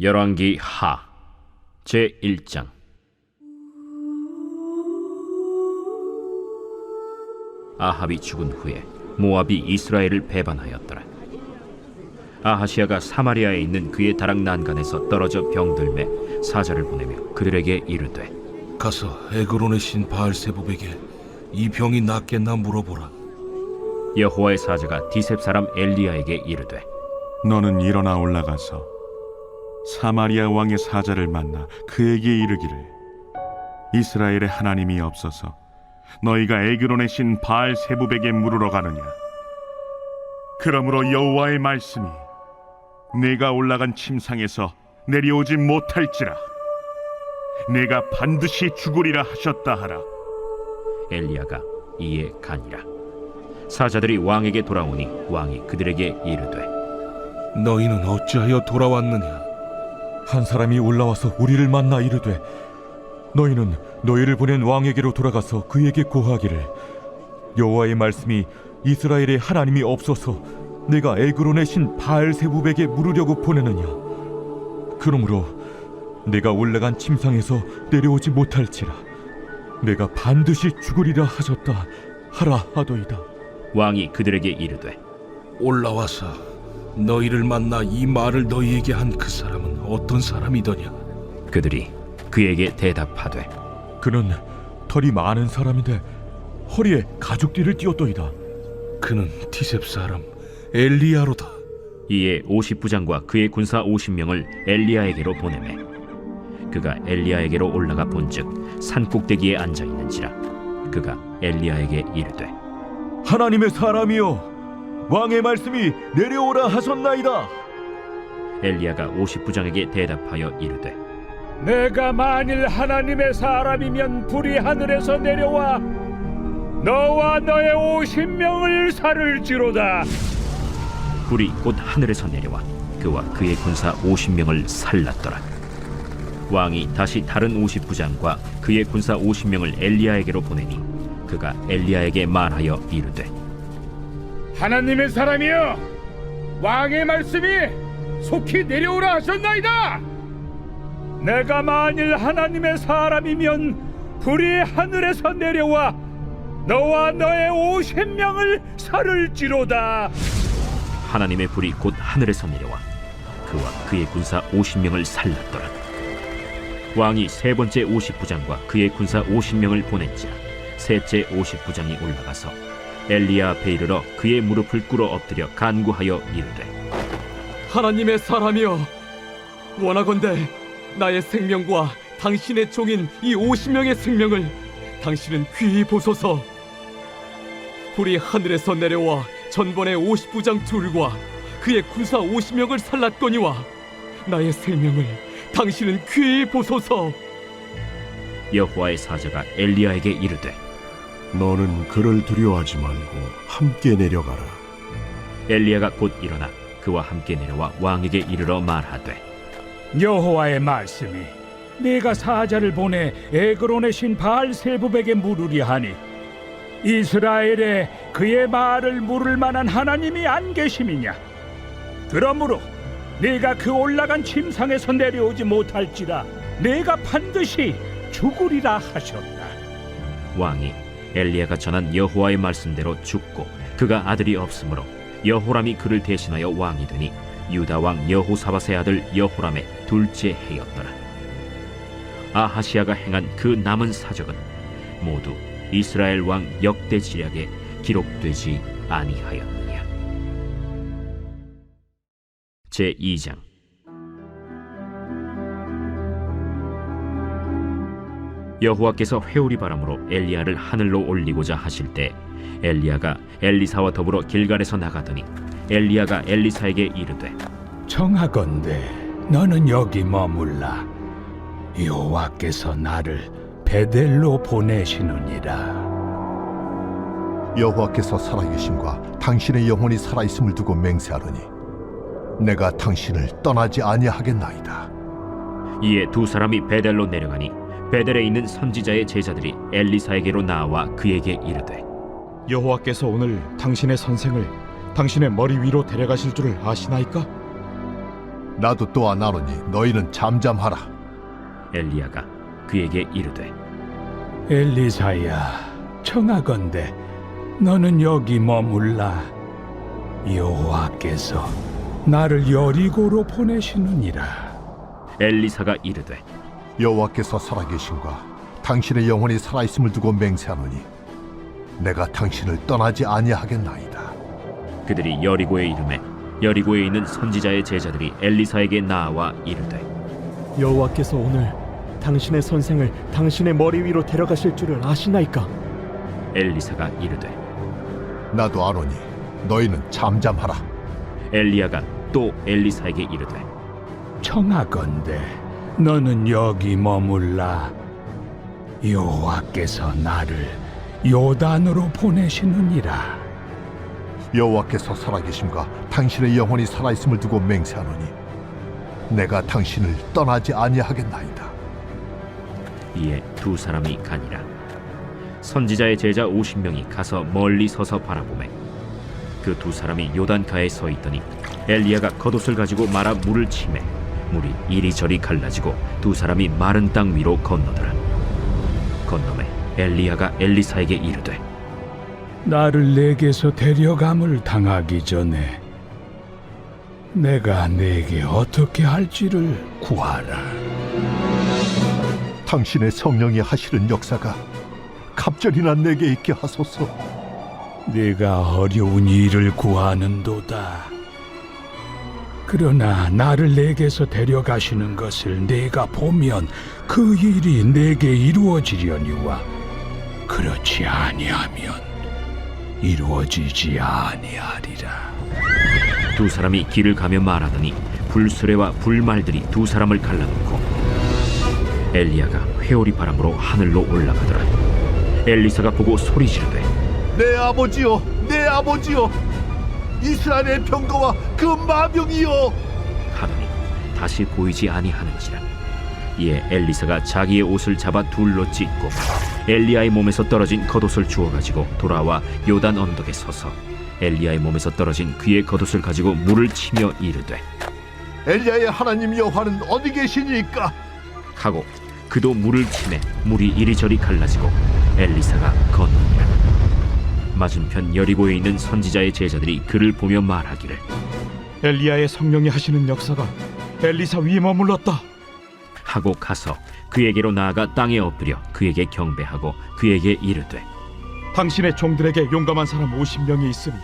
열왕기 하 제1장. 아합이 죽은 후에 모압이 이스라엘을 배반하였더라. 아하시아가 사마리아에 있는 그의 다락 난간에서 떨어져 병들매 사자를 보내며 그들에게 이르되, 가서 에그론의 신 바알세불에게 이 병이 낫겠나 물어보라. 여호와의 사자가 디셉 사람 엘리야에게 이르되, 너는 일어나 올라가서 사마리아 왕의 사자를 만나 그에게 이르기를, 이스라엘의 하나님이 없어서 너희가 에그론의 신 바알세불에게 물으러 가느냐? 그러므로 여호와의 말씀이 내가 올라간 침상에서 내려오지 못할지라 내가 반드시 죽으리라 하셨다 하라. 엘리야가 이에 가니라. 사자들이 왕에게 돌아오니 왕이 그들에게 이르되, 너희는 어찌하여 돌아왔느냐? 한 사람이 올라와서 우리를 만나 이르되, 너희는 너희를 보낸 왕에게로 돌아가서 그에게 고하기를, 여호와의 말씀이 이스라엘의 하나님이 없어서 내가 에그론의 신 바알세불에게 물으려고 보내느냐? 그러므로 내가 올라간 침상에서 내려오지 못할지라 내가 반드시 죽으리라 하셨다 하라 하도이다. 왕이 그들에게 이르되, 올라와서 너희를 만나 이 말을 너희에게 한 그 사람은 어떤 사람이더냐? 그들이 그에게 대답하되, 그는 털이 많은 사람인데 허리에 가죽띠를 띠었도이다. 그는 디셉 사람 엘리야로다. 이에 50부장과 그의 군사 50명을 엘리야에게로 보내매 그가 엘리야에게로 올라가 본즉 산꼭대기에 앉아 있는지라. 그가 엘리야에게 이르되, 하나님의 사람이여, 왕의 말씀이 내려오라 하셨나이다. 엘리야가 50부장에게 대답하여 이르되, 내가 만일 하나님의 사람이면 불이 하늘에서 내려와 너와 너의 50명을 살을지로다. 불이 곧 하늘에서 내려와 그와 그의 군사 50명을 살랐더라. 왕이 다시 다른 50부장과 그의 군사 50명을 엘리야에게로 보내니 그가 엘리야에게 말하여 이르되, 하나님의 사람이여, 왕의 말씀이 속히 내려오라 하셨나이다. 내가 만일 하나님의 사람이면 불이 하늘에서 내려와 너와 너의 50명을 살을지로다. 하나님의 불이 곧 하늘에서 내려와 그와 그의 군사 50명을 살랐더라. 왕이 세 번째 50부장과 그의 군사 50명을 보낸지라. 셋째 50부장이 올라가서 엘리야 앞에 이르러 그의 무릎을 꿇어 엎드려 간구하여 이르되, 하나님의 사람이여, 원하건대 나의 생명과 당신의 종인 이 50명의 생명을 당신은 귀히 보소서. 불이 하늘에서 내려와 전번에 50부장 둘과 그의 군사 50명을 살랐거니와 나의 생명을 당신은 귀히 보소서. 여호와의 사자가 엘리야에게 이르되, 너는 그를 두려워하지 말고 함께 내려가라. 엘리야가 곧 일어나 그와 함께 내려와 왕에게 이르러 말하되, 여호와의 말씀이 내가 사자를 보내 에그론의 신 바알세불에게 물으리 하니 이스라엘에 그의 말을 물을 만한 하나님이 안 계심이냐? 그러므로 내가 그 올라간 침상에서 내려오지 못할지라 내가 반드시 죽으리라 하셨다. 왕이 엘리야가 전한 여호와의 말씀대로 죽고 그가 아들이 없으므로 여호람이 그를 대신하여 왕이 되니 유다 왕 여호사밧의 아들 여호람의 둘째 해였더라. 아하시아가 행한 그 남은 사적은 모두 이스라엘 왕 역대 지략에 기록되지 아니하였느냐. 제2장. 여호와께서 회오리 바람으로 엘리야를 하늘로 올리고자 하실 때 엘리야가 엘리사와 더불어 길갈에서 나가더니 엘리야가 엘리사에게 이르되, 청하건대 너는 여기 머물라. 여호와께서 나를 베델로 보내시느니라. 여호와께서 살아계심과 당신의 영혼이 살아있음을 두고 맹세하노니 내가 당신을 떠나지 아니하겠나이다. 이에 두 사람이 베델로 내려가니 베델에 있는 선지자의 제자들이 엘리사에게로 나와 그에게 이르되, 여호와께서 오늘 당신의 선생을 당신의 머리 위로 데려가실 줄을 아시나이까? 나도 또한 아노니 너희는 잠잠하라. 엘리야가 그에게 이르되 엘리사야, 청하건대 너는 여기 머물라. 여호와께서 나를 여리고로 보내시느니라. 엘리사가 이르되 여호와께서 살아계신과 당신의 영혼이 살아있음을 두고 맹세하노니 내가 당신을 떠나지 아니하겠나이다. 그들이 여리고에 이르매 여리고에 있는 선지자의 제자들이 엘리사에게 나와 이르되 여호와께서 오늘 당신의 선생을 당신의 머리 위로 데려가실 줄을 아시나이까? 엘리사가 이르되 나도 아노니 너희는 잠잠하라. 엘리야가 또 엘리사에게 이르되 청하건대 너는 여기 머물라. 여호와께서 나를 요단으로 보내시느니라. 여호와께서 살아계심과 당신의 영혼이 살아있음을 두고 맹세하노니 내가 당신을 떠나지 아니하겠나이다. 이에 두 사람이 가니라. 선지자의 제자 50명이 가서 멀리 서서 바라보매 그 두 사람이 요단가에 서 있더니 엘리야가 겉옷을 가지고 말아 물을 치매 물이 이리저리 갈라지고 두 사람이 마른 땅 위로 건너더라. 건너매 엘리야가 엘리사에게 이르되 나를 내게서 데려감을 당하기 전에 내가 내게 어떻게 할지를 구하라. 당신의 성령이 하시는 역사가 갑절이나 내게 있게 하소서. 네가 어려운 일을 구하는도다. 그러나 나를 내게서 데려가시는 것을 내가 보면 그 일이 내게 이루어지려니와 그렇지 아니하면 이루어지지 아니하리라. 두 사람이 길을 가며 말하더니 불수레와 불말들이 두 사람을 갈라놓고 엘리야가 회오리 바람으로 하늘로 올라가더라. 엘리사가 보고 소리 지르되 내 아버지여, 내 아버지여, 이스라엘의 병거와 그 마병이여. 하더니 다시 보이지 아니하는지라. 이에 엘리사가 자기의 옷을 잡아 둘로 찢고 엘리야의 몸에서 떨어진 겉옷을 주워 가지고 돌아와 요단 언덕에 서서 엘리야의 몸에서 떨어진 그의 겉옷을 가지고 물을 치며 이르되 엘리야의 하나님 여호와는 어디 계시니까? 하고 그도 물을 치매 물이 이리저리 갈라지고 엘리사가 건너니라. 맞은편 여리고에 있는 선지자의 제자들이 그를 보며 말하기를 엘리야의 성령이 하시는 역사가 엘리사 위에 머물렀다 하고 가서 그에게로 나아가 땅에 엎드려 그에게 경배하고 그에게 이르되 당신의 종들에게 용감한 사람 50명이 있으니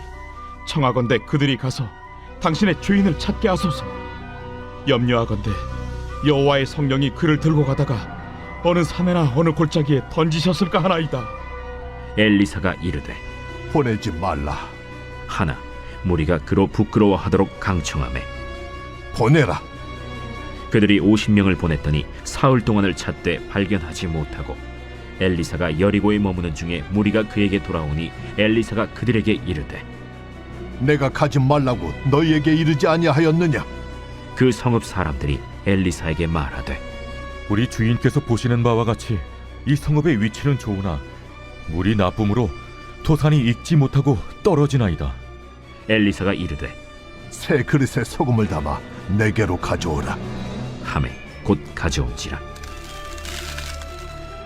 청하건대 그들이 가서 당신의 주인을 찾게 하소서. 염려하건대 여호와의 성령이 그를 들고 가다가 어느 산에나 어느 골짜기에 던지셨을까 하나이다. 엘리사가 이르되 보내지 말라. 하나 무리가 그로 부끄러워하도록 강청하매 보내라. 그들이 50명을 보냈더니 사흘 동안을 찾되 발견하지 못하고 엘리사가 여리고에 머무는 중에 무리가 그에게 돌아오니 엘리사가 그들에게 이르되 내가 가지 말라고 너희에게 이르지 아니하였느냐? 그 성읍 사람들이 엘리사에게 말하되 우리 주인께서 보시는 바와 같이 이 성읍의 위치는 좋으나 물이 나쁨으로 토산이 익지 못하고 떨어지나이다. 엘리사가 이르되 새 그릇에 소금을 담아 내게로 가져오라. 하매 곧 가져온지라.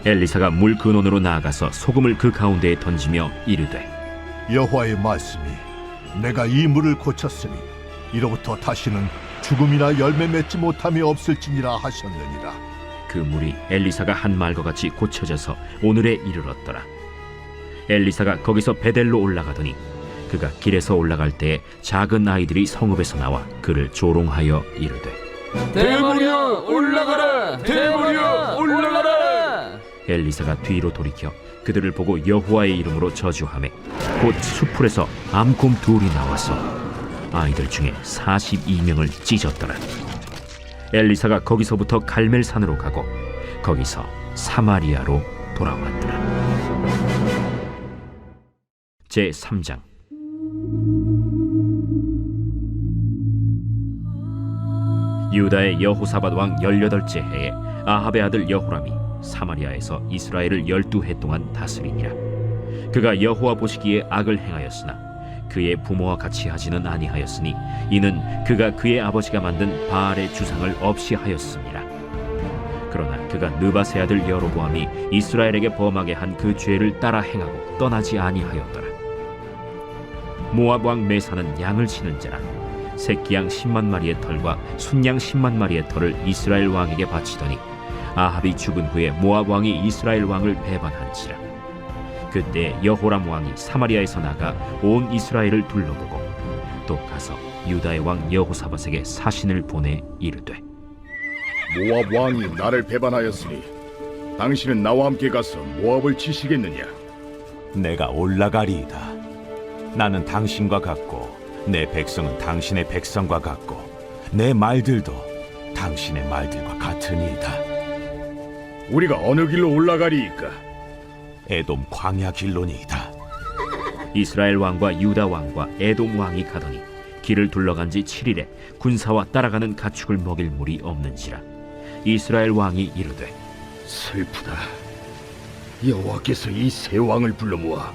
엘리사가 물 근원으로 나아가서 소금을 그 가운데에 던지며 이르되 여호와의 말씀이 내가 이 물을 고쳤으니 이로부터 다시는 죽음이나 열매 맺지 못함이 없을지니라 하셨느니라. 그 물이 엘리사가 한 말과 같이 고쳐져서 오늘에 이르렀더라. 엘리사가 거기서 베델로 올라가더니 그가 길에서 올라갈 때에 작은 아이들이 성읍에서 나와 그를 조롱하여 이르되 대머리여 올라가라! 대머리여 올라가라! 엘리사가 뒤로 돌이켜 그들을 보고 여호와의 이름으로 저주하매 곧 수풀에서 암곰 둘이 나와서 아이들 중에 42명을 찢었더라. 엘리사가 거기서부터 갈멜산으로 가고 거기서 사마리아로 돌아왔더라. 제3장. 유다의 여호사밧 왕 18째 해에 아합의 아들 여호람이 사마리아에서 이스라엘을 12해 동안 다스리니라. 그가 여호와 보시기에 악을 행하였으나 그의 부모와 같이 하지는 아니하였으니 이는 그가 그의 아버지가 만든 바알의 주상을 없이 하였습니다. 그러나 그가 느밧의 아들 여로보암이 이스라엘에게 범하게 한 그 죄를 따라 행하고 떠나지 아니하였더라. 모압 왕 메사는 양을 치는지라 새끼양 10만 마리의 털과 순양 10만 마리의 털을 이스라엘 왕에게 바치더니 아합이 죽은 후에 모압 왕이 이스라엘 왕을 배반한지라. 그때 여호람 왕이 사마리아에서 나가 온 이스라엘을 둘러보고 또 가서 유다의 왕 여호사밧에게 사신을 보내 이르되 모압 왕이 나를 배반하였으니 당신은 나와 함께 가서 모압을 치시겠느냐? 내가 올라가리이다. 나는 당신과 같고 내 백성은 당신의 백성과 같고 내 말들도 당신의 말들과 같으니이다. 우리가 어느 길로 올라가리이까? 에돔 광야 길로니이다. 이스라엘 왕과 유다 왕과 에돔 왕이 가더니 길을 둘러간 지 7일에 군사와 따라가는 가축을 먹일 물이 없는지라. 이스라엘 왕이 이르되 슬프다. 여호와께서 이 세 왕을 불러 모아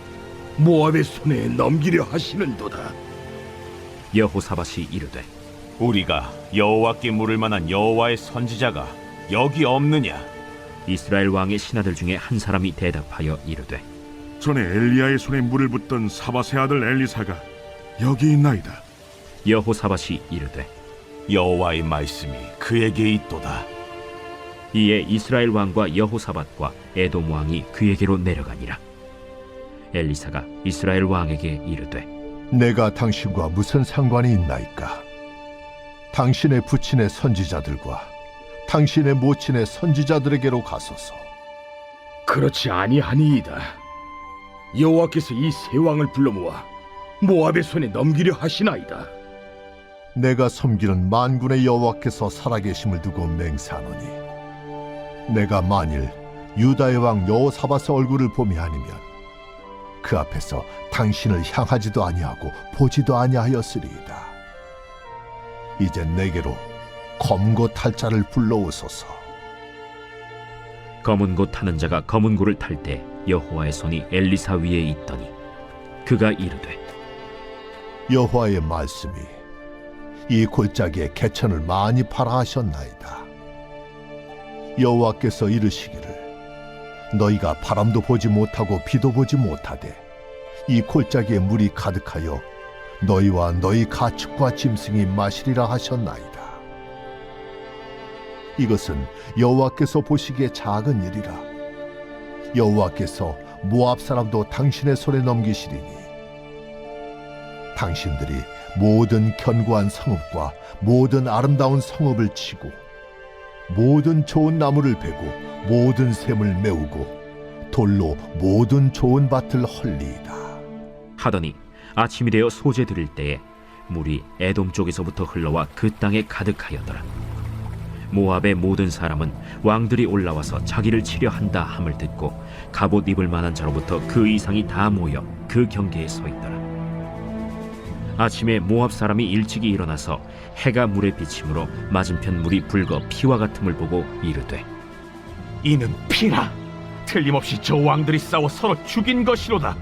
모압의 손에 넘기려 하시는도다. 여호사밧이 이르되 우리가 여호와께 물을 만한 여호와의 선지자가 여기 없느냐? 이스라엘 왕의 신하들 중에 한 사람이 대답하여 이르되 전에 엘리야의 손에 물을 붓던 사밧의 아들 엘리사가 여기 있나이다. 여호사밧이 이르되 여호와의 말씀이 그에게 있도다. 이에 이스라엘 왕과 여호사밧과 에돔 왕이 그에게로 내려가니라. 엘리사가 이스라엘 왕에게 이르되 내가 당신과 무슨 상관이 있나이까? 당신의 부친의 선지자들과 당신의 모친의 선지자들에게로 가소서. 그렇지 아니하니이다. 여호와께서 이 세 왕을 불러 모아 모압의 손에 넘기려 하시나이다. 내가 섬기는 만군의 여호와께서 살아계심을 두고 맹세하노니 내가 만일 유다의 왕 여호사밧의 얼굴을 봄이 아니면 그 앞에서 당신을 향하지도 아니하고 보지도 아니하였으리이다. 이제 내게로 검고 탈 자를 불러오소서. 검은 고 타는 자가 검은 고를 탈 때 여호와의 손이 엘리사 위에 있더니 그가 이르되 여호와의 말씀이 이 골짜기에 개천을 많이 팔아 하셨나이다. 여호와께서 이르시기를 너희가 바람도 보지 못하고 비도 보지 못하되 이 골짜기에 물이 가득하여 너희와 너희 가축과 짐승이 마시리라 하셨나이다. 이것은 여호와께서 보시기에 작은 일이라. 여호와께서 모압 사람도 당신의 손에 넘기시리니 당신들이 모든 견고한 성읍과 모든 아름다운 성읍을 치고 모든 좋은 나무를 베고 모든 샘을 메우고 돌로 모든 좋은 밭을 헐리이다. 하더니 아침이 되어 소재 드릴 때에 물이 에돔 쪽에서부터 흘러와 그 땅에 가득하였더라. 모압의 모든 사람은 왕들이 올라와서 자기를 치려 한다 함을 듣고 갑옷 입을 만한 자로부터 그 이상이 다 모여 그 경계에 서 있더라. 아침에 모압 사람이 일찍이 일어나서 해가 물에 비침으로 맞은편 물이 붉어 피와 같음을 보고 이르되 이는 피라. 틀림없이 저 왕들이 싸워 서로 죽인 것이로다.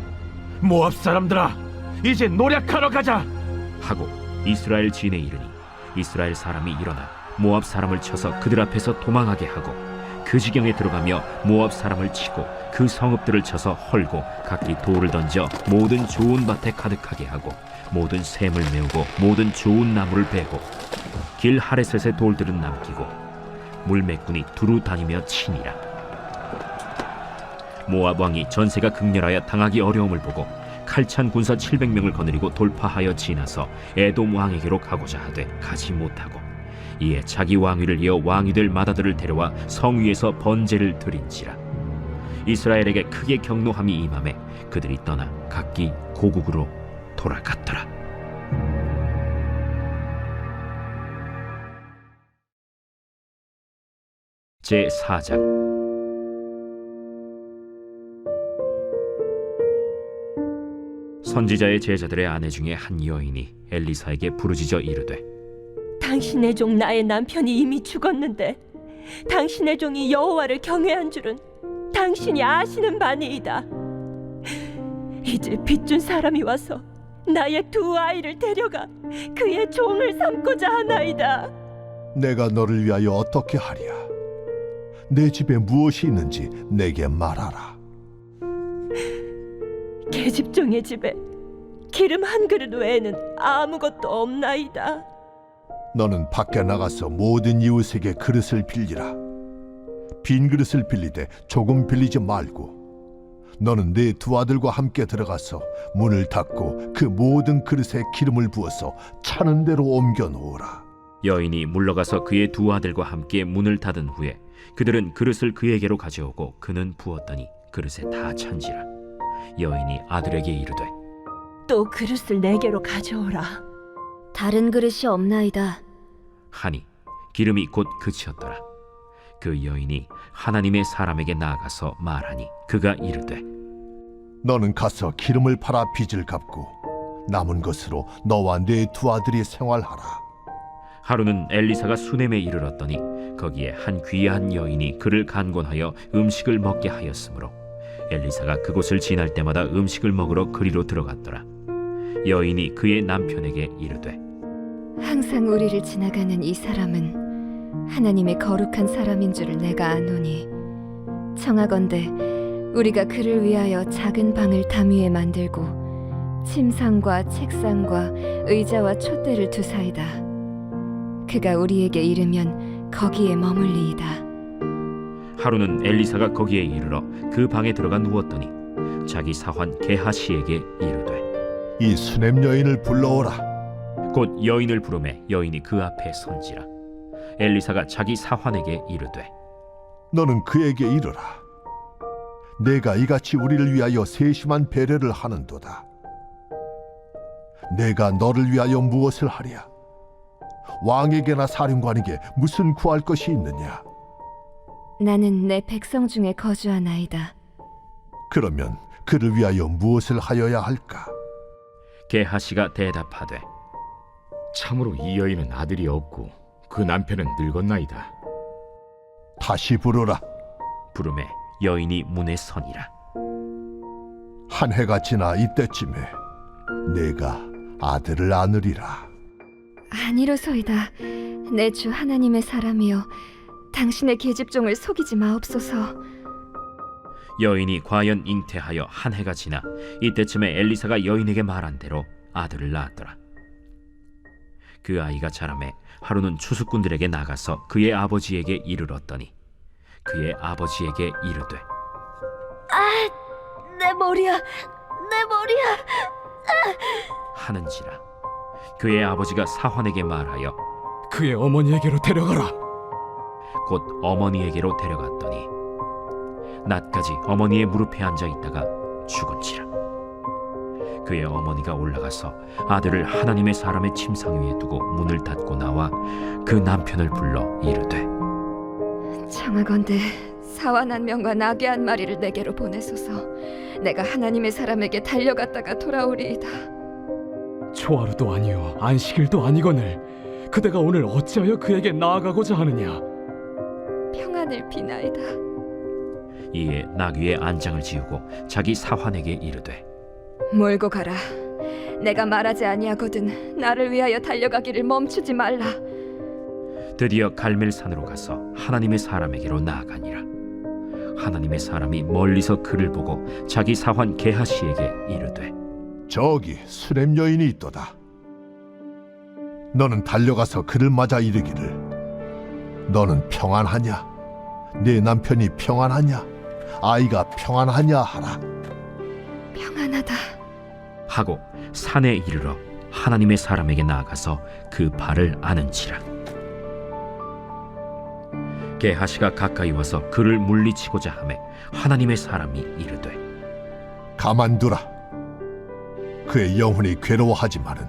모압 사람들아, 이제 노략하러 가자 하고 이스라엘 진에 이르니 이스라엘 사람이 일어나 모압 사람을 쳐서 그들 앞에서 도망하게 하고 그 지경에 들어가며 모압 사람을 치고 그 성읍들을 쳐서 헐고 각기 돌을 던져 모든 좋은 밭에 가득하게 하고 모든 샘을 메우고 모든 좋은 나무를 베고 길 하레셋의 돌들은 남기고 물매꾼이 두루 다니며 치니라. 모압 왕이 전세가 극렬하여 당하기 어려움을 보고 칼찬 군사 700명을 거느리고 돌파하여 지나서 에돔 왕에게로 가고자 하되 가지 못하고 이에 자기 왕위를 이어 왕이 될 맏아들을 데려와 성 위에서 번제를 드린지라. 이스라엘에게 크게 경노함이 임하매 그들이 떠나 각기 고국으로 돌아갔더라. 제4장. 선지자의 제자들의 아내 중에 한 여인이 엘리사에게 부르짖어 이르되 당신의 종 나의 남편이 이미 죽었는데 당신의 종이 여호와를 경외한 줄은 당신이 아시는 바니이다. 이제 빚준 사람이 와서 나의 두 아이를 데려가 그의 종을 삼고자 하나이다. 내가 너를 위하여 어떻게 하랴? 내 집에 무엇이 있는지 내게 말하라. 계집종의 집에 기름 한 그릇 외에는 아무것도 없나이다. 너는 밖에 나가서 모든 이웃에게 그릇을 빌리라. 빈 그릇을 빌리되 조금 빌리지 말고 너는 네 두 아들과 함께 들어가서 문을 닫고 그 모든 그릇에 기름을 부어서 차는 대로 옮겨 놓으라. 여인이 물러가서 그의 두 아들과 함께 문을 닫은 후에 그들은 그릇을 그에게로 가져오고 그는 부었더니 그릇에 다 찬지라. 여인이 아들에게 이르되 또 그릇을 내게로 가져오라. 다른 그릇이 없나이다. 하니 기름이 곧 그치었더라. 그 여인이 하나님의 사람에게 나아가서 말하니 그가 이르되 너는 가서 기름을 팔아 빚을 갚고 남은 것으로 너와 네 두 아들이 생활하라. 하루는 엘리사가 수넴에 이르렀더니 거기에 한 귀한 여인이 그를 간곤하여 음식을 먹게 하였으므로 엘리사가 그곳을 지날 때마다 음식을 먹으러 그리로 들어갔더라. 여인이 그의 남편에게 이르되 항상 우리를 지나가는 이 사람은 하나님의 거룩한 사람인 줄을 내가 아노니 청하건대 우리가 그를 위하여 작은 방을 담 위에 만들고 침상과 책상과 의자와 촛대를 두사이다. 그가 우리에게 이르면 거기에 머물리이다. 하루는 엘리사가 거기에 이르러 그 방에 들어가 누웠더니 자기 사환 게하시에게 이르되 이 수넴 여인을 불러오라. 곧 여인을 부르매 여인이 그 앞에 선지라. 엘리사가 자기 사환에게 이르되 너는 그에게 이르라. 내가 이같이 우리를 위하여 세심한 배려를 하는도다. 내가 너를 위하여 무엇을 하랴? 왕에게나 사령관에게 무슨 구할 것이 있느냐? 나는 내 백성 중에 거주하나이다. 그러면 그를 위하여 무엇을 하여야 할까? 게하시가 대답하되 참으로 이 여인은 아들이 없고 그 남편은 늙었나이다. 다시 부르라. 부르매 여인이 문에 서니라. 한 해가 지나 이때쯤에 내가 아들을 안으리라. 아니로소이다. 내 주 하나님의 사람이여 당신의 계집종을 속이지 마옵소서. 여인이 과연 잉태하여 한 해가 지나 이때쯤에 엘리사가 여인에게 말한 대로 아들을 낳았더라. 그 아이가 자라매 하루는 추수꾼들에게 나가서 그의 아버지에게 이르렀더니 그의 아버지에게 이르되 내 머리야, 내 머리야 하는지라. 그의 아버지가 사환에게 말하여 그의 어머니에게로 데려가라. 곧 어머니에게로 데려갔더니 낮까지 어머니의 무릎에 앉아 있다가 죽은지라. 그의 어머니가 올라가서 아들을 하나님의 사람의 침상 위에 두고 문을 닫고 나와 그 남편을 불러 이르되 청하건대 사완 한 명과 나귀 한 마리를 내게로 보내소서. 내가 하나님의 사람에게 달려갔다가 돌아오리이다. 초하루도 아니요 안식일도 아니거늘 그대가 오늘 어찌하여 그에게 나아가고자 하느냐? 평안을 비나이다. 이에 나귀의 안장을 지우고 자기 사환에게 이르되 몰고 가라. 내가 말하지 아니하거든 나를 위하여 달려가기를 멈추지 말라. 드디어 갈멜산으로 가서 하나님의 사람에게로 나아가니라. 하나님의 사람이 멀리서 그를 보고 자기 사환 게하시에게 이르되 저기 수렘 여인이 있도다. 너는 달려가서 그를 맞아 이르기를 너는 평안하냐? 네 남편이 평안하냐? 아이가 평안하냐 하라. 평안하다 하고 산에 이르러 하나님의 사람에게 나아가서 그 발을 아는지라. 게하시가 가까이 와서 그를 물리치고자 하매 하나님의 사람이 이르되 가만두라. 그의 영혼이 괴로워하지만은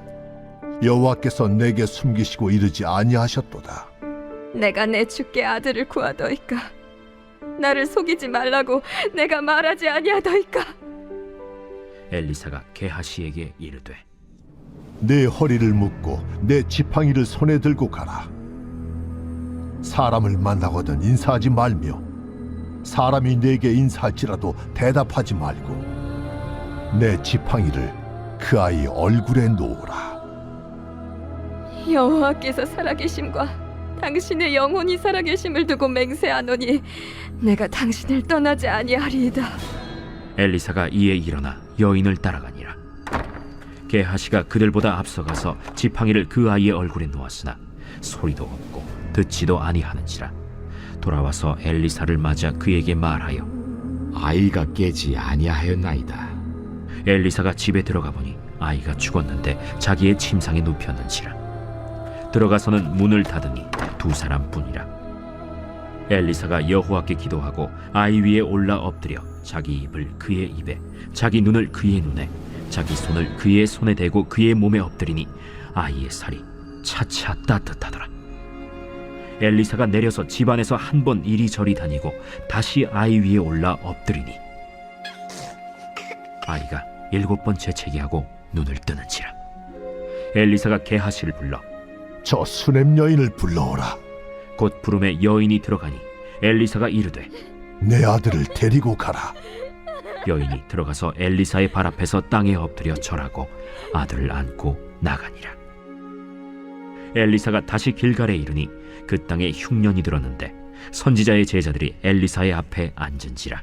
여호와께서 내게 숨기시고 이르지 아니하셨도다. 내가 내 주께 아들을 구하더이까. 나를 속이지 말라고 내가 말하지 아니하더이까. 엘리사가 게하시에게 이르되 내 허리를 묶고 내 지팡이를 손에 들고 가라. 사람을 만나거든 인사하지 말며 사람이 내게 인사할지라도 대답하지 말고 내 지팡이를 그 아이 얼굴에 놓으라. 여호와께서 살아계심과 당신의 영혼이 살아계심을 두고 맹세하노니 내가 당신을 떠나지 아니하리이다. 엘리사가 이에 일어나 여인을 따라가니라. 게하시가 그들보다 앞서가서 지팡이를 그 아이의 얼굴에 놓았으나 소리도 없고 듣지도 아니하는지라. 돌아와서 엘리사를 맞아 그에게 말하여 아이가 깨지 아니하였나이다. 엘리사가 집에 들어가 보니 아이가 죽었는데 자기의 침상에 눕혔는지라. 들어가서는 문을 닫으니 두 사람뿐이라. 엘리사가 여호와께 기도하고 아이 위에 올라 엎드려 자기 입을 그의 입에, 자기 눈을 그의 눈에, 자기 손을 그의 손에 대고 그의 몸에 엎드리니 아이의 살이 차차 따뜻하더라. 엘리사가 내려서 집안에서 한 번 이리저리 다니고 다시 아이 위에 올라 엎드리니 아이가 7번 재채기하고 눈을 뜨는지라. 엘리사가 게하시를 불러 저 수냄 여인을 불러오라. 곧 부름에 여인이 들어가니 엘리사가 이르되 내 아들을 데리고 가라. 여인이 들어가서 엘리사의 발 앞에서 땅에 엎드려 절하고 아들을 안고 나가니라. 엘리사가 다시 길갈에 이르니 그 땅에 흉년이 들었는데 선지자의 제자들이 엘리사의 앞에 앉은지라.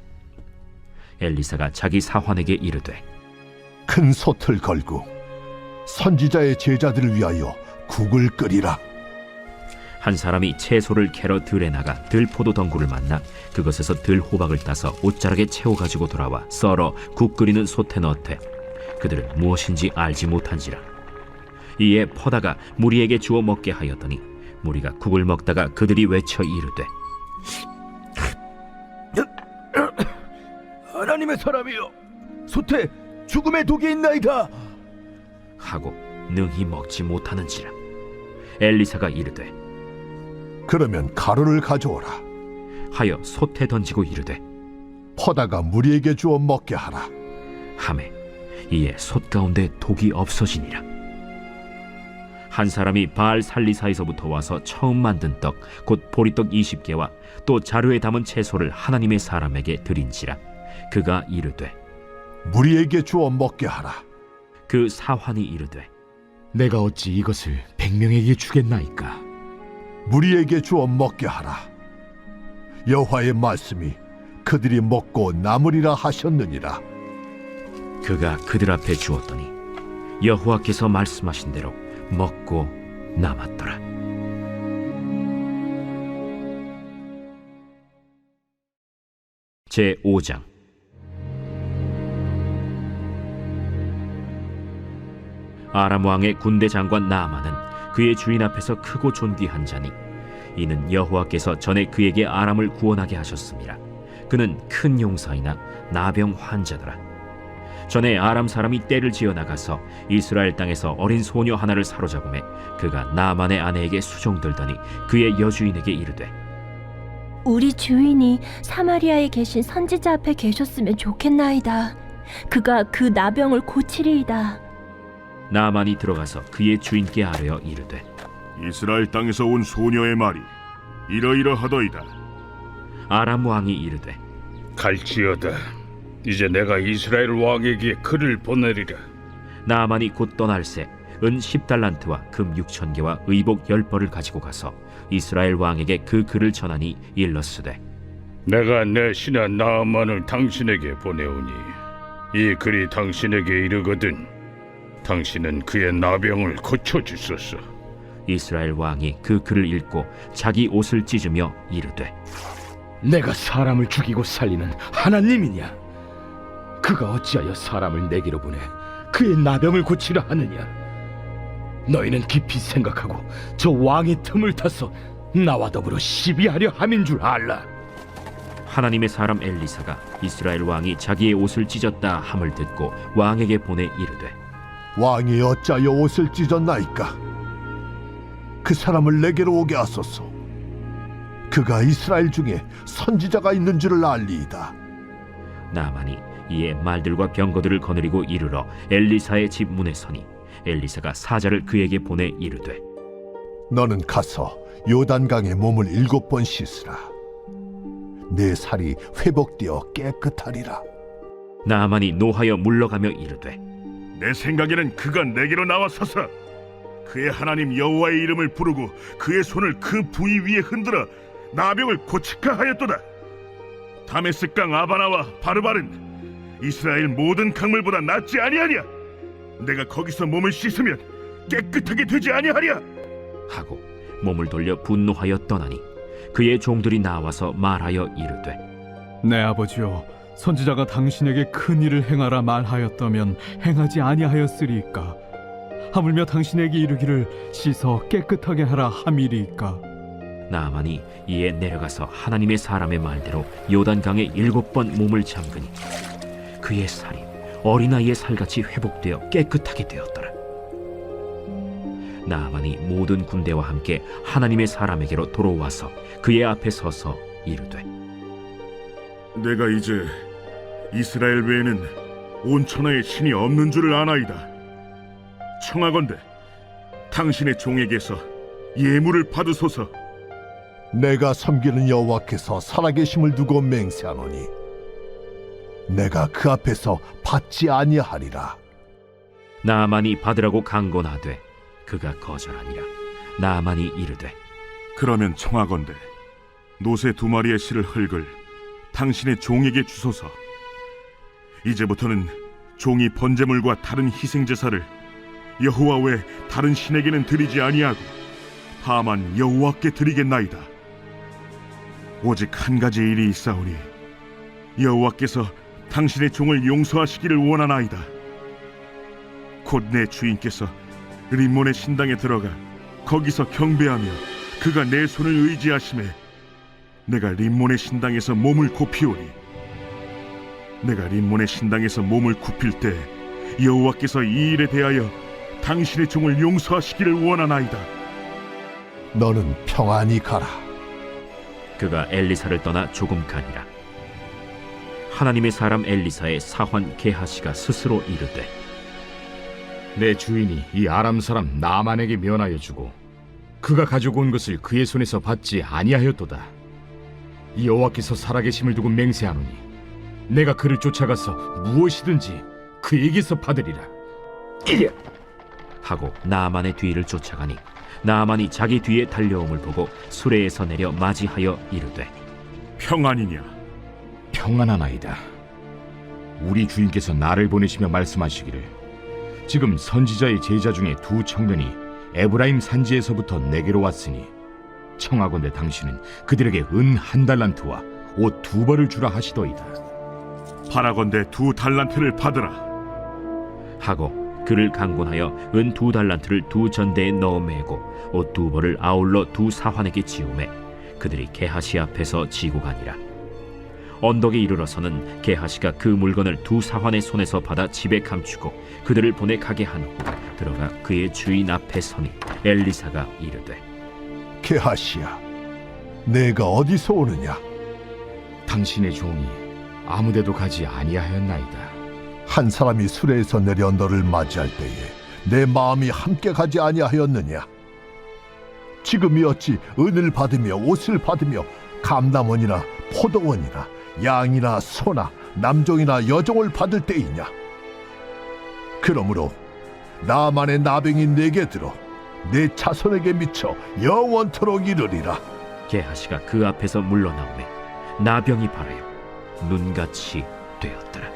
엘리사가 자기 사환에게 이르되 큰 솥을 걸고 선지자의 제자들을 위하여 국을 끓이라. 한 사람이 채소를 캐러 들에 나가 들포도 덩굴을 만나 그것에서 들호박을 따서 옷자락에 채워가지고 돌아와 썰어 국 끓이는 솥에 넣되 그들은 무엇인지 알지 못한지라. 이에 퍼다가 무리에게 주어 먹게 하였더니 무리가 국을 먹다가 그들이 외쳐 이르되 하나님의 사람이여, 솥에 죽음의 독이 있나이다 하고 능히 먹지 못하는지라. 엘리사가 이르되 그러면 가루를 가져오라 하여 솥에 던지고 이르되 퍼다가 무리에게 주어 먹게 하라 하매 이에 솥 가운데 독이 없어지니라. 한 사람이 바알 살리사에서부터 와서 처음 만든 떡 곧 보리떡 20개와 또 자루에 담은 채소를 하나님의 사람에게 드린지라. 그가 이르되 무리에게 주어 먹게 하라. 그 사환이 이르되 내가 어찌 이것을 100명에게 주겠나이까. 무리에게 주어 먹게 하라. 여호와의 말씀이 그들이 먹고 남으리라 하셨느니라. 그가 그들 앞에 주었더니 여호와께서 말씀하신 대로 먹고 남았더라. 제5장. 아람 왕의 군대 장관 나아만은 그의 주인 앞에서 크고 존귀한 자니 이는 여호와께서 전에 그에게 아람을 구원하게 하셨습니다. 그는 큰 용사이나 나병 환자더라. 전에 아람 사람이 떼를 지어 나가서 이스라엘 땅에서 어린 소녀 하나를 사로잡음에 그가 나아만의 아내에게 수종들더니 그의 여주인에게 이르되 우리 주인이 사마리아에 계신 선지자 앞에 계셨으면 좋겠나이다. 그가 그 나병을 고치리이다. 나아만이 들어가서 그의 주인께 아뢰어 이르되 이스라엘 땅에서 온 소녀의 말이 이러이러하더이다. 아람 왕이 이르되 갈지어다. 이제 내가 이스라엘 왕에게 글을 보내리라. 나아만이 곧 떠날새 은 10달란트와 금 6,000개와 의복 10벌을 가지고 가서 이스라엘 왕에게 그 글을 전하니 일렀으되 내가 내 신하 나아만을 당신에게 보내오니 이 글이 당신에게 이르거든 당신은 그의 나병을 고쳐주소서. 이스라엘 왕이 그 글을 읽고 자기 옷을 찢으며 이르되 내가 사람을 죽이고 살리는 하나님이냐? 그가 어찌하여 사람을 내게로 보내 그의 나병을 고치려 하느냐? 너희는 깊이 생각하고 저 왕의 틈을 타서 나와 더불어 시비하려 함인 줄 알라. 하나님의 사람 엘리사가 이스라엘 왕이 자기의 옷을 찢었다 함을 듣고 왕에게 보내 이르되 왕이 어찌하여 옷을 찢었나이까? 그 사람을 내게로 오게 하소서. 그가 이스라엘 중에 선지자가 있는 줄을 알리이다. 나아만이 이에 말들과 병거들을 거느리고 이르러 엘리사의 집 문에 서니 엘리사가 사자를 그에게 보내 이르되 너는 가서 요단강에 몸을 7번 씻으라. 내 살이 회복되어 깨끗하리라. 나아만이 노하여 물러가며 이르되 내 생각에는 그가 내게로 나와서서 그의 하나님 여호와의 이름을 부르고 그의 손을 그 부위 위에 흔들어 나병을 고치카 하였도다. 다메스강 아바나와 바르발은 이스라엘 모든 강물보다 낫지 아니하냐? 내가 거기서 몸을 씻으면 깨끗하게 되지 아니하랴? 하고 몸을 돌려 분노하여 떠나니 그의 종들이 나와서 말하여 이르되 내 아버지여, 선지자가 당신에게 큰 일을 행하라 말하였다면 행하지 아니하였으리이까? 하물며 당신에게 이르기를 씻어 깨끗하게 하라 함이리이까? 나아만이 이에 내려가서 하나님의 사람의 말대로 요단강에 7번 몸을 잠그니 그의 살이 어린아이의 살같이 회복되어 깨끗하게 되었더라. 나아만이 모든 군대와 함께 하나님의 사람에게로 돌아와서 그의 앞에 서서 이르되 내가 이제 이스라엘 외에는 온 천하에 신이 없는 줄을 아나이다. 청하건대 당신의 종에게서 예물을 받으소서. 내가 섬기는 여호와께서 살아계심을 두고 맹세하노니 내가 그 앞에서 받지 아니하리라. 나아만이 받으라고 강권하되 그가 거절하니라. 나아만이 이르되 그러면 청하건대 노새 2마리의 실을 흙을 당신의 종에게 주소서. 이제부터는 종이 번제물과 다른 희생제사를 여호와 외 다른 신에게는 드리지 아니하고 다만 여호와께 드리겠나이다. 오직 한 가지 일이 있사오니 여호와께서 당신의 종을 용서하시기를 원하나이다. 곧 내 주인께서 림몬의 신당에 들어가 거기서 경배하며 그가 내 손을 의지하심에 내가 림몬의 신당에서 몸을 굽히오니 내가 림몬의 신당에서 몸을 굽힐 때 여호와께서 이 일에 대하여 당신의 종을 용서하시기를 원하나이다. 너는 평안히 가라. 그가 엘리사를 떠나 조금 가니라. 하나님의 사람 엘리사의 사환 게하시가 스스로 이르되 내 주인이 이 아람 사람 나만에게 면하여 주고 그가 가지고 온 것을 그의 손에서 받지 아니하였도다. 이 여호와께서 살아계심을 두고 맹세하노니 내가 그를 쫓아가서 무엇이든지 그에게서 받으리라. 하고 나아만의 뒤를 쫓아가니 나아만이 자기 뒤에 달려옴을 보고 수레에서 내려 맞이하여 이르되 평안이냐? 평안하나이다. 우리 주인께서 나를 보내시며 말씀하시기를 지금 선지자의 제자 중에 2 청년이 에브라임 산지에서부터 내게로 왔으니 청하건대 당신은 그들에게 은 1달란트와 옷 2벌을 주라 하시더이다. 바라건대 2달란트를 받으라. 하고 그를 강권하여 은 2달란트를 2 전대에 넣어 매고 옷 2벌을 아울러 2 사환에게 지우매 그들이 게하시 앞에서 지고 가니라. 언덕에 이르러서는 게하시가 그 물건을 2 사환의 손에서 받아 집에 감추고 그들을 보내 가게 한 후 들어가 그의 주인 앞에 서니 엘리사가 이르되 게하시야, 내가 어디서 오느냐? 당신의 종이 아무데도 가지 아니하였나이다. 한 사람이 수레에서 내려 너를 맞이할 때에 내 마음이 함께 가지 아니하였느냐? 지금이 어찌 은을 받으며 옷을 받으며 감남원이나 포도원이나 양이나 소나 남종이나 여종을 받을 때이냐? 그러므로 나만의 나병이 내게 들어 내 자손에게 미쳐 영원토록 이르리라. 게하시가 그 앞에서 물러나오매 나병이 발하여 눈같이 되었더라.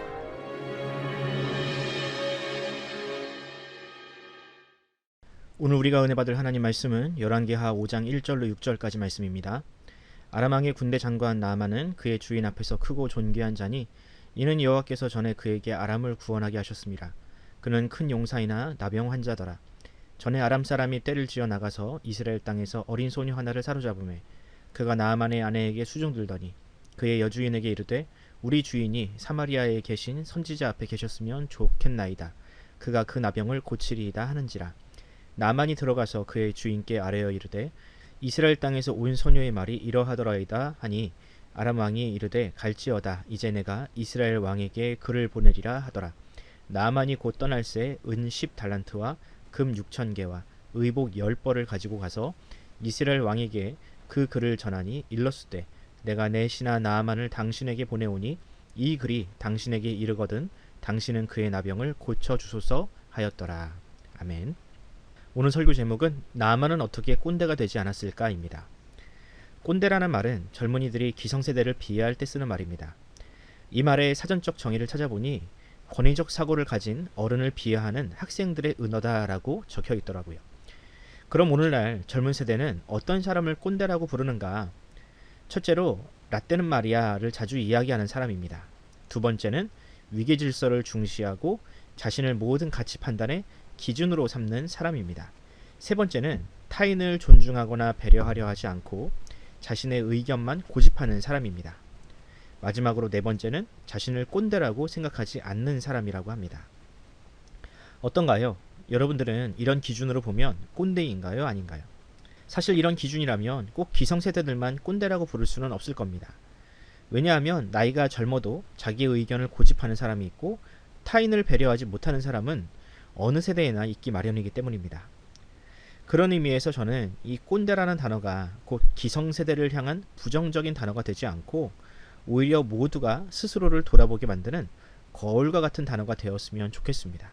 오늘 우리가 은혜 받을 하나님 말씀은 열왕기하 5장 1절로 6절까지 말씀입니다. 아람 왕의 군대 장관 나아만은 그의 주인 앞에서 크고 존귀한 자니 이는 여호와께서 전에 그에게 아람을 구원하게 하셨습니다. 그는 큰 용사이나 나병 환자더라. 전에 아람 사람이 떼를 지어 나가서 이스라엘 땅에서 어린 소녀 하나를 사로잡으매 그가 나아만의 아내에게 수중들더니 그의 여주인에게 이르되 우리 주인이 사마리아에 계신 선지자 앞에 계셨으면 좋겠나이다. 그가 그 나병을 고치리이다 하는지라. 나아만이 들어가서 그의 주인께 아뢰어 이르되 이스라엘 땅에서 온 소녀의 말이 이러하더라이다 하니 아람 왕이 이르되 갈지어다. 이제 내가 이스라엘 왕에게 글을 보내리라 하더라. 나아만이 곧 떠날새 은 10달란트와 금 6,000개와 의복 10벌을 가지고 가서 이스라엘 왕에게 그 글을 전하니 일렀으되 내가 내 신하 나아만을 당신에게 보내오니 이 글이 당신에게 이르거든 당신은 그의 나병을 고쳐주소서 하였더라. 아멘. 오늘 설교 제목은 나아만은 어떻게 꼰대가 되지 않았을까입니다. 꼰대라는 말은 젊은이들이 기성세대를 비하할 때 쓰는 말입니다. 이 말의 사전적 정의를 찾아보니 권위적 사고를 가진 어른을 비하하는 학생들의 은어다라고 적혀 있더라고요. 그럼 오늘날 젊은 세대는 어떤 사람을 꼰대라고 부르는가? 첫째로 라떼는 말이야를 자주 이야기하는 사람입니다. 두 번째는 위계 질서를 중시하고 자신을 모든 가치 판단의 기준으로 삼는 사람입니다. 세 번째는 타인을 존중하거나 배려하려 하지 않고 자신의 의견만 고집하는 사람입니다. 마지막으로 네 번째는 자신을 꼰대라고 생각하지 않는 사람이라고 합니다. 어떤가요? 여러분들은 이런 기준으로 보면 꼰대인가요? 아닌가요? 사실 이런 기준이라면 꼭 기성세대들만 꼰대라고 부를 수는 없을 겁니다. 왜냐하면 나이가 젊어도 자기의 의견을 고집하는 사람이 있고 타인을 배려하지 못하는 사람은 어느 세대에나 있기 마련이기 때문입니다. 그런 의미에서 저는 이 꼰대라는 단어가 곧 기성세대를 향한 부정적인 단어가 되지 않고 오히려 모두가 스스로를 돌아보게 만드는 거울과 같은 단어가 되었으면 좋겠습니다.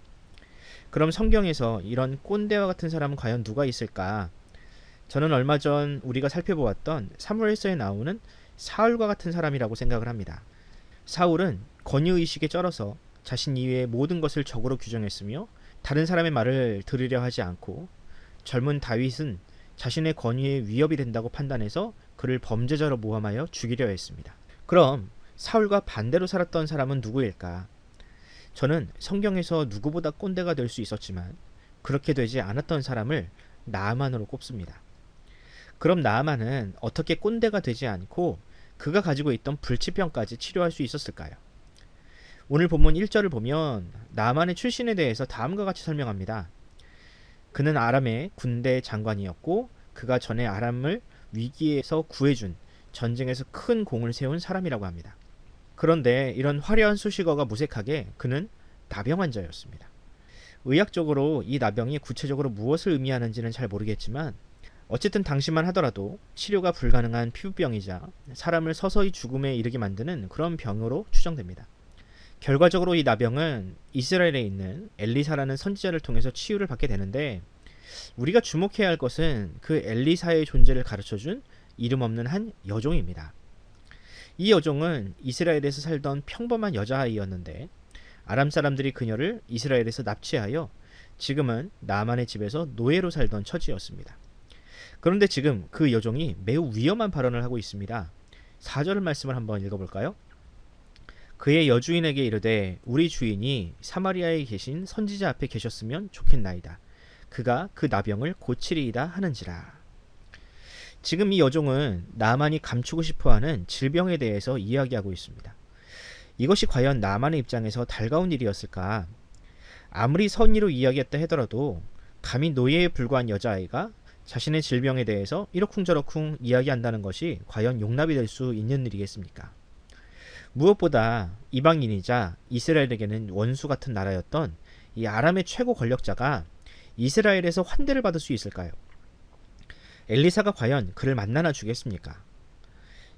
그럼 성경에서 이런 꼰대와 같은 사람은 과연 누가 있을까? 저는 얼마 전 우리가 살펴보았던 사무엘서에 나오는 사울과 같은 사람이라고 생각을 합니다. 사울은 권위의식에 쩔어서 자신 이외의 모든 것을 적으로 규정했으며 다른 사람의 말을 들으려 하지 않고 젊은 다윗은 자신의 권위에 위협이 된다고 판단해서 그를 범죄자로 모함하여 죽이려 했습니다. 그럼 사울과 반대로 살았던 사람은 누구일까? 저는 성경에서 누구보다 꼰대가 될 수 있었지만 그렇게 되지 않았던 사람을 나아만으로 꼽습니다. 그럼 나아만은 어떻게 꼰대가 되지 않고 그가 가지고 있던 불치병까지 치료할 수 있었을까요? 오늘 본문 1절을 보면 나아만의 출신에 대해서 다음과 같이 설명합니다. 그는 아람의 군대 장관이었고 그가 전에 아람을 위기에서 구해준 전쟁에서 큰 공을 세운 사람이라고 합니다. 그런데 이런 화려한 수식어가 무색하게 그는 나병 환자였습니다. 의학적으로 이 나병이 구체적으로 무엇을 의미하는지는 잘 모르겠지만 어쨌든 당시만 하더라도 치료가 불가능한 피부병이자 사람을 서서히 죽음에 이르게 만드는 그런 병으로 추정됩니다. 결과적으로 이 나병은 이스라엘에 있는 엘리사라는 선지자를 통해서 치유를 받게 되는데 우리가 주목해야 할 것은 그 엘리사의 존재를 가르쳐준 이름 없는 한 여종입니다. 이 여종은 이스라엘에서 살던 평범한 여자아이였는데 아람 사람들이 그녀를 이스라엘에서 납치하여 지금은 나아만의 집에서 노예로 살던 처지였습니다. 그런데 지금 그 여종이 매우 위험한 발언을 하고 있습니다. 4절 말씀을 한번 읽어볼까요? 그의 여주인에게 이르되 우리 주인이 사마리아에 계신 선지자 앞에 계셨으면 좋겠나이다. 그가 그 나병을 고치리이다 하는지라. 지금 이 여종은 나아만이 감추고 싶어하는 질병에 대해서 이야기하고 있습니다. 이것이 과연 나아만의 입장에서 달가운 일이었을까? 아무리 선의로 이야기했다 하더라도 감히 노예에 불과한 여자아이가 자신의 질병에 대해서 이러쿵저러쿵 이야기한다는 것이 과연 용납이 될 수 있는 일이겠습니까? 무엇보다 이방인이자 이스라엘에게는 원수 같은 나라였던 이 아람의 최고 권력자가 이스라엘에서 환대를 받을 수 있을까요? 엘리사가 과연 그를 만나나 주겠습니까?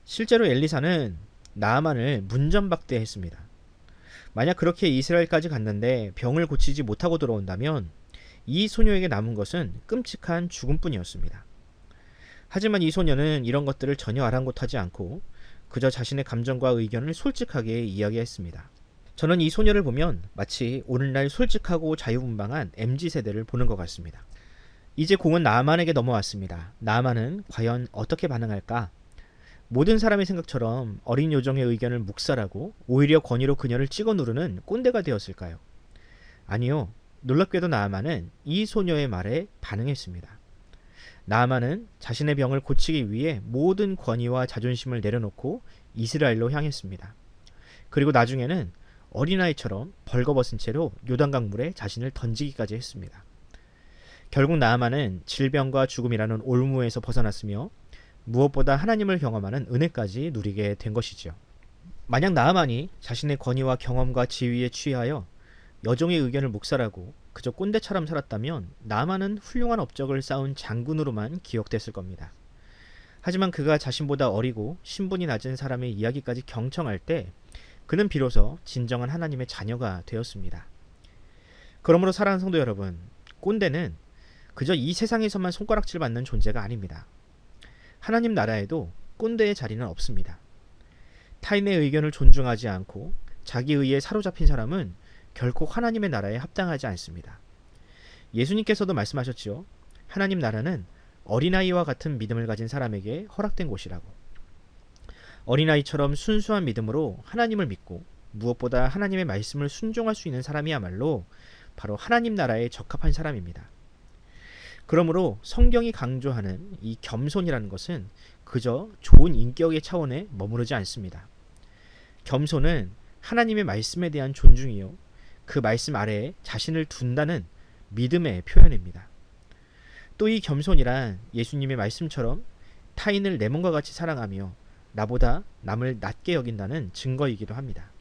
실제로 엘리사는 나아만을 문전박대했습니다. 만약 그렇게 이스라엘까지 갔는데 병을 고치지 못하고 돌아온다면 이 소녀에게 남은 것은 끔찍한 죽음뿐이었습니다. 하지만 이 소녀는 이런 것들을 전혀 아랑곳하지 않고 그저 자신의 감정과 의견을 솔직하게 이야기했습니다. 저는 이 소녀를 보면 마치 오늘날 솔직하고 자유분방한 MZ세대를 보는 것 같습니다. 이제 공은 나아만에게 넘어왔습니다. 나아만은 과연 어떻게 반응할까? 모든 사람의 생각처럼 어린 요정의 의견을 묵살하고 오히려 권위로 그녀를 찍어 누르는 꼰대가 되었을까요? 아니요. 놀랍게도 나아만은 이 소녀의 말에 반응했습니다. 나아만은 자신의 병을 고치기 위해 모든 권위와 자존심을 내려놓고 이스라엘로 향했습니다. 그리고 나중에는 어린아이처럼 벌거벗은 채로 요단강물에 자신을 던지기까지 했습니다. 결국 나아만은 질병과 죽음이라는 올무에서 벗어났으며 무엇보다 하나님을 경험하는 은혜까지 누리게 된 것이지요. 만약 나아만이 자신의 권위와 경험과 지위에 취하여 여종의 의견을 묵살하고 그저 꼰대처럼 살았다면 나아만은 훌륭한 업적을 쌓은 장군으로만 기억됐을 겁니다. 하지만 그가 자신보다 어리고 신분이 낮은 사람의 이야기까지 경청할 때 그는 비로소 진정한 하나님의 자녀가 되었습니다. 그러므로 사랑하는 성도 여러분, 꼰대는 그저 이 세상에서만 손가락질 받는 존재가 아닙니다. 하나님 나라에도 꼰대의 자리는 없습니다. 타인의 의견을 존중하지 않고 자기 의에 사로잡힌 사람은 결코 하나님의 나라에 합당하지 않습니다. 예수님께서도 말씀하셨지요. 하나님 나라는 어린아이와 같은 믿음을 가진 사람에게 허락된 곳이라고. 어린아이처럼 순수한 믿음으로 하나님을 믿고 무엇보다 하나님의 말씀을 순종할 수 있는 사람이야말로 바로 하나님 나라에 적합한 사람입니다. 그러므로 성경이 강조하는 이 겸손이라는 것은 그저 좋은 인격의 차원에 머무르지 않습니다. 겸손은 하나님의 말씀에 대한 존중이요, 그 말씀 아래에 자신을 둔다는 믿음의 표현입니다. 또 이 겸손이란 예수님의 말씀처럼 타인을 내 몸과 같이 사랑하며 나보다 남을 낮게 여긴다는 증거이기도 합니다.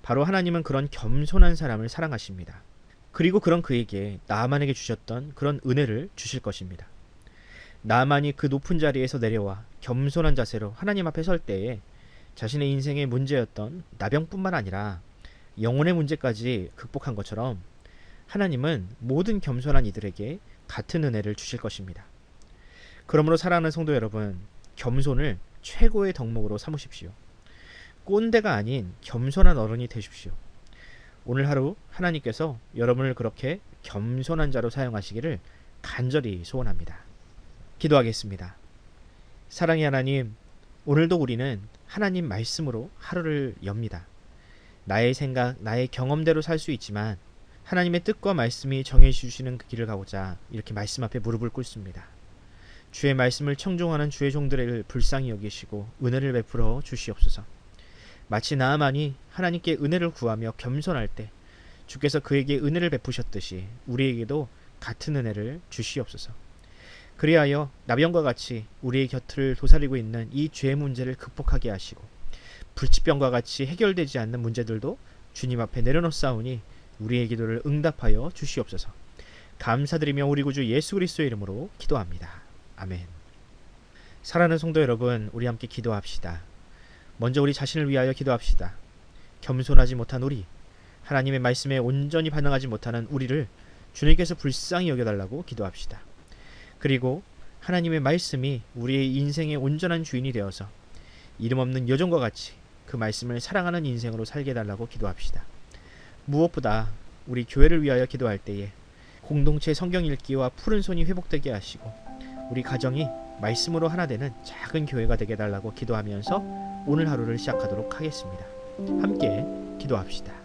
바로 하나님은 그런 겸손한 사람을 사랑하십니다. 그리고 그런 그에게 나아만에게 주셨던 그런 은혜를 주실 것입니다. 나아만이 그 높은 자리에서 내려와 겸손한 자세로 하나님 앞에 설 때에 자신의 인생의 문제였던 나병뿐만 아니라 영혼의 문제까지 극복한 것처럼 하나님은 모든 겸손한 이들에게 같은 은혜를 주실 것입니다. 그러므로 사랑하는 성도 여러분, 겸손을 최고의 덕목으로 삼으십시오. 꼰대가 아닌 겸손한 어른이 되십시오. 오늘 하루 하나님께서 여러분을 그렇게 겸손한 자로 사용하시기를 간절히 소원합니다. 기도하겠습니다. 사랑의 하나님, 오늘도 우리는 하나님 말씀으로 하루를 엽니다. 나의 생각, 나의 경험대로 살 수 있지만 하나님의 뜻과 말씀이 정해주시는 그 길을 가고자 이렇게 말씀 앞에 무릎을 꿇습니다. 주의 말씀을 청종하는 주의 종들을 불쌍히 여기시고 은혜를 베풀어 주시옵소서. 마치 나아만이 하나님께 은혜를 구하며 겸손할 때 주께서 그에게 은혜를 베푸셨듯이 우리에게도 같은 은혜를 주시옵소서. 그리하여 나병과 같이 우리의 곁을 도사리고 있는 이 죄의 문제를 극복하게 하시고 불치병과 같이 해결되지 않는 문제들도 주님 앞에 내려놓사오니 우리의 기도를 응답하여 주시옵소서. 감사드리며 우리 구주 예수 그리스도의 이름으로 기도합니다. 아멘. 사랑하는 성도 여러분, 우리 함께 기도합시다. 먼저 우리 자신을 위하여 기도합시다. 겸손하지 못한 우리, 하나님의 말씀에 온전히 반응하지 못하는 우리를 주님께서 불쌍히 여겨달라고 기도합시다. 그리고 하나님의 말씀이 우리의 인생의 온전한 주인이 되어서 이름 없는 여종과 같이 그 말씀을 사랑하는 인생으로 살게 해달라고 기도합시다. 무엇보다 우리 교회를 위하여 기도할 때에 공동체 성경 읽기와 푸른 손이 회복되게 하시고 우리 가정이 말씀으로 하나 되는 작은 교회가 되게 해달라고 기도하면서 오늘 하루를 시작하도록 하겠습니다. 함께 기도합시다.